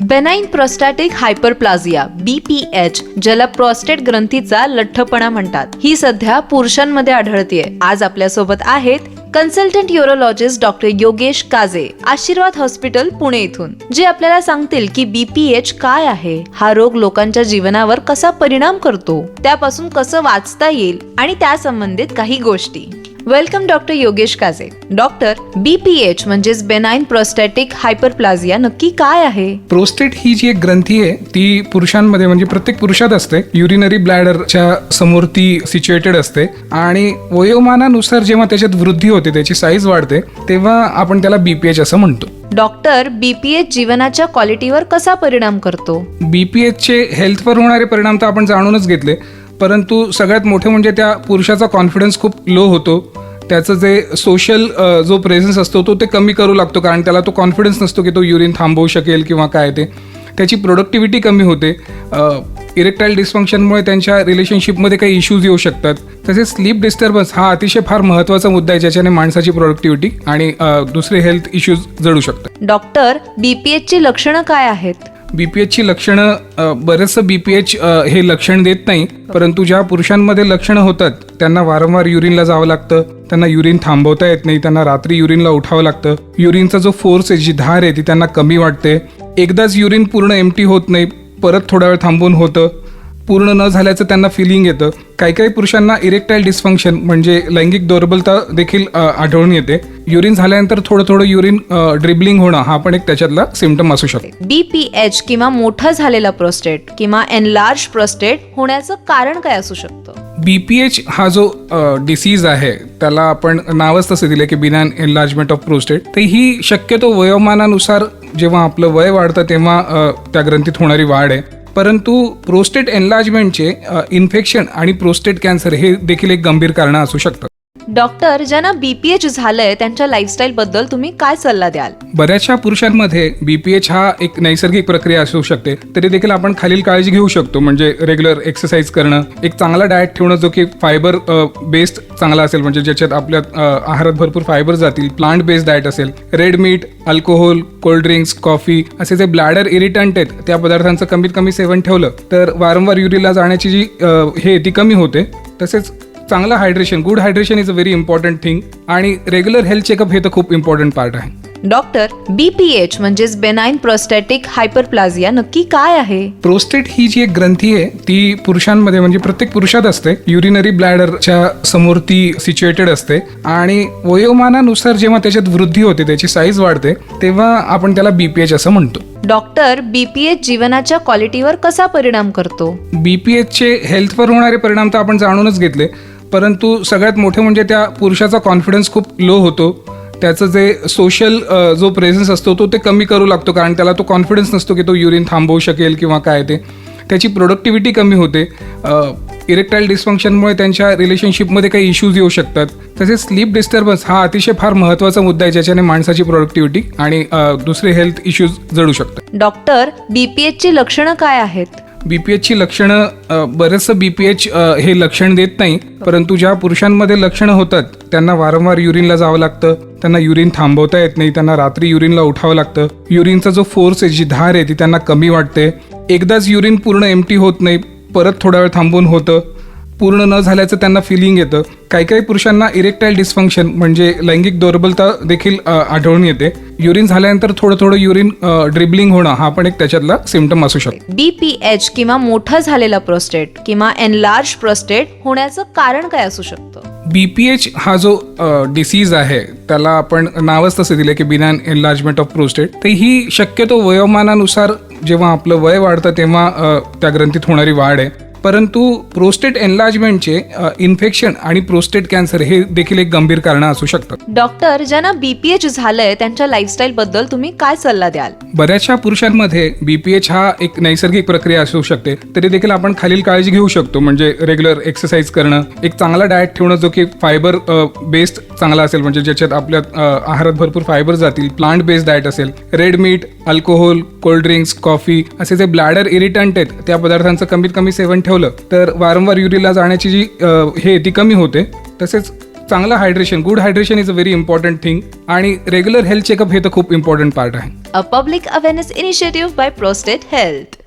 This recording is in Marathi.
बेनाइन प्रोस्टॅटिक हायपरप्लाझिया BPH ज्याला प्रोस्टेट ग्रंथीचा लठ्ठपणा म्हणतात, ही सध्या पुरुषांमध्ये आढळतेय. आज आपल्यासोबत आहेत कन्सल्टंट यूरोलॉजिस्ट डॉक्टर योगेश काजे, आशीर्वाद हॉस्पिटल पुणे इथून, जे आपल्याला सांगतील की BPH काय आहे, हा रोग लोकांच्या जीवनावर कसा परिणाम करतो, त्यापासून कसं वाचता येईल आणि त्या संबंधित काही गोष्टी. वेलकम डॉक्टर योगेश काजे. डॉक्टर, BPH म्हणजेच बेनाइन प्रोस्टॅटिक हायपरप्लाझिया नक्की काय आहे? प्रोस्टेट ही जी एक ग्रंथी आहे ती पुरुषांमध्ये म्हणजे प्रत्येक पुरुषात असते. युरिनरी ब्लॅडरच्या समोर ती सिच्युएटेड असते आणि वयोमानानुसार जेव्हा त्याच्यात वृद्धी होते, त्याची साईज वाढते, तेव्हा आपण त्याला BPH असं म्हणतो. डॉक्टर, BPH जीवनाच्या क्वालिटीवर कसा परिणाम करतो? BPH चे हेल्थवर होणारे परिणाम तर आपण जाणूनच घेतले, परंतु सगळ्यात मोठे म्हणजे त्या पुरुषाचा कॉन्फिडन्स खूप लो होतो. त्याचं जे सोशल जो प्रेझेन्स असतो तो ते कमी करू लागतो, कारण त्याला तो कॉन्फिडन्स नसतो की तो युरिन थांबवू शकेल किंवा काय ते. त्याची प्रोडक्टिव्हिटी कमी होते. इरेक्टाईल डिस्फंक्शनमुळे त्यांच्या रिलेशनशिपमध्ये काही इश्यूज येऊ शकतात. तसेच स्लीप डिस्टर्बन्स हा अतिशय फार महत्त्वाचा मुद्दा आहे, ज्याच्याने माणसाची प्रोडक्टिव्हिटी आणि दुसरे हेल्थ इश्यूज जडू शकतात. डॉक्टर, BPH ची लक्षणं काय आहेत? BPH ची लक्षणं बरेचसं BPH हे लक्षण देत नाही, परंतु ज्या पुरुषांमध्ये लक्षणं होतात त्यांना वारंवार युरिनला जावं लागतं, त्यांना युरिन थांबवता येत नाही, त्यांना रात्री युरिनला उठावं लागतं, युरिनचा जो फोर्स आहे, जी धार आहे ती त्यांना कमी वाटते, एकदाच युरिन पूर्ण एम्प्टी होत नाही, परत थोडा वेळ थांबून होतं, पूर्ण न झाल्याचं त्यांना फिलिंग येतं. काही काही पुरुषांना इरेक्टाईल डिस्फंक्शन म्हणजे लैंगिक दुर्बलता देखील आढळून येते. युरिन झाल्यानंतर थोडं थोडं युरिन ड्रिबलिंग होणं हा पण एक त्याच्यातला सिम्पटम असू शकतो. BPH किंवा मोठा झालेला प्रोस्टेट किंवा एनलार्ज प्रोस्टेट होण्याचं कारण काय असू शकतं? BPH हा जो डिसीज आहे त्याला आपण नावच तसं दिलं की बिनाइन एनलार्जमेंट ऑफ प्रोस्टेट. तर ही शक्यतो वयोमानानुसार जेव्हा आपलं वय वाढतं तेव्हा त्या ग्रंथीत होणारी वाढ आहे. परंतु प्रोस्टेट एनलार्जमेंटचे इन्फेक्शन आणि प्रोस्टेट कॅन्सर हे देखील एक गंभीर कारणं असू शकतात. डॉक्टर, ज्यांना BPH झालंय त्यांच्या लाईफस्टाईल बद्दल तुम्ही काय सल्ला द्याल? बऱ्याचशा पुरुषांमध्ये BPH हा एक नैसर्गिक प्रक्रिया असू शकते, तरी देखील आपण खालील काळजी घेऊ शकतो. म्हणजे रेग्युलर एक्सरसाइज करणं, एक चांगला डाएट ठेवणं जो की फायबर बेस्ड चांगला असेल, म्हणजे ज्याच्यात आपल्या आहारात भरपूर फायबर जातील, प्लांट बेस्ड डाएट असेल, red meat, alcohol, cold drinks, coffee असे जे ब्लॅडर इरिटंट आहेत त्या पदार्थांचं कमीत कमी सेवन ठेवलं तर वारंवार युरिनला जाण्याची जी हे ती कमी होते. तसेच चांगलं hydration, good hydration is a very important thing, आणि रेग्युलर हेल्थ चेकअप हे तर खूप इम्पॉर्टंट पार्ट आहे. डॉक्टर, BPH म्हणजेच बेनाइन प्रोस्टॅटिक हायपरप्लाझिया नक्की काय आहे? प्रोस्टेट ही जी एक ग्रंथी आहे ती पुरुषांमध्ये म्हणजे प्रत्येक पुरुषात असते. युरिनरी ब्लॅडरच्या समोर ती सिच्युएटेड असते आणि वयोमानानुसार जेव्हा त्याच्यात वृद्धी होते, त्याची साईज वाढते, तेव्हा आपण त्याला BPH असं म्हणतो. डॉक्टर, BPH जीवनाच्या क्वालिटीवर कसा परिणाम करतो? BPH चे हेल्थवर होणारे परिणाम तर आपण जाणूनच घेतले, परंतु सगळ्यात मोठे म्हणजे त्या पुरुषाचा कॉन्फिडन्स खूप लो होतो. त्याचं जे सोशल जो प्रेझेन्स असतो तो ते कमी करू लागतो, कारण त्याला तो कॉन्फिडन्स नसतो की तो युरिन थांबवू शकेल किंवा काय ते. त्याची प्रोडक्टिव्हिटी कमी होते. इरेक्टाईल डिस्फंक्शनमुळे त्यांच्या रिलेशनशिपमध्ये काही इश्यूज येऊ शकतात. तसेच स्लीप डिस्टर्बन्स हा अतिशय फार महत्त्वाचा मुद्दा आहे, ज्याच्याने माणसाची प्रोडक्टिव्हिटी आणि दुसरे हेल्थ इश्यूज जडू शकतात. डॉक्टर, BPH ची लक्षणं काय आहेत? BPH ची लक्षणं बरेचसं BPH हे लक्षण देत नाही, परंतु ज्या पुरुषांमध्ये लक्षणं होतात त्यांना वारंवार युरिनला जावं लागतं, त्यांना युरिन थांबवता येत नाही, त्यांना रात्री युरिनला उठावं लागतं, युरिनचा जो फोर्स आहे, जी धार आहे ती त्यांना कमी वाटते, एकदाच युरिन पूर्ण एम्प्टी होत नाही, परत थोडा वेळ थांबून होतं, पूर्ण न झाल्याचं त्यांना फिलिंग येतं. काही काही पुरुषांना इरेक्टाईल डिस्फंक्शन म्हणजे लैंगिक दुर्बलता देखील आढळून येते. युरिन झाल्यानंतर थोडं थोडं युरिन ड्रिबलिंग होणं हा पण एक त्याच्यातला सिम्पटम असू शकतो. BPH किंवा मोठा झालेला प्रोस्टेट किंवा एनलार्ज प्रोस्टेट होण्याचं कारण काय असू शकतं? BPH हा जो डिसीज आहे त्याला आपण नावच तसं दिलं की बिनाइन एनलार्जमेंट ऑफ प्रोस्टेट. तर ही शक्यतो वयोमानानुसार जेव्हा आपलं वय वाढतं तेव्हा त्या ग्रंथीत होणारी वाढ आहे. परंतु प्रोस्टेट एनलार्जमेंटचे इन्फेक्शन आणि प्रोस्टेट कॅन्सर हे देखील एक गंभीर कारणं असू शकतात. डॉक्टर, ज्यांना BPH झालंय त्यांच्या लाईफस्टाईल बद्दल तुम्ही काय सल्ला द्याल? बऱ्याचशा पुरुषांमध्ये BPH हा एक नैसर्गिक प्रक्रिया असू शकते, तरी देखील आपण खालील काळजी घेऊ शकतो. म्हणजे रेग्युलर एक्सरसाइज करणं, एक चांगला डाएट ठेवणं जो की फायबर बेस्ड चांगला असेल, म्हणजे ज्याच्यात आपल्या आहारात भरपूर फायबर जातील, प्लांट बेस्ड डाएट असेल, red meat, alcohol, cold drinks, coffee असे जे ब्लॅडर इरिटंट आहेत त्या पदार्थांचं कमीत कमी सेवन ठेवलं तर वारंवार युरिनला जाण्याची जी हे ती कमी होते. तसेच चांगलं hydration, good hydration is a very important thing. आणि रेग्युलर हेल्थ चेकअप हे तर खूप इम्पॉर्टंट पार्ट आहे. A public awareness initiative by Prostate Health.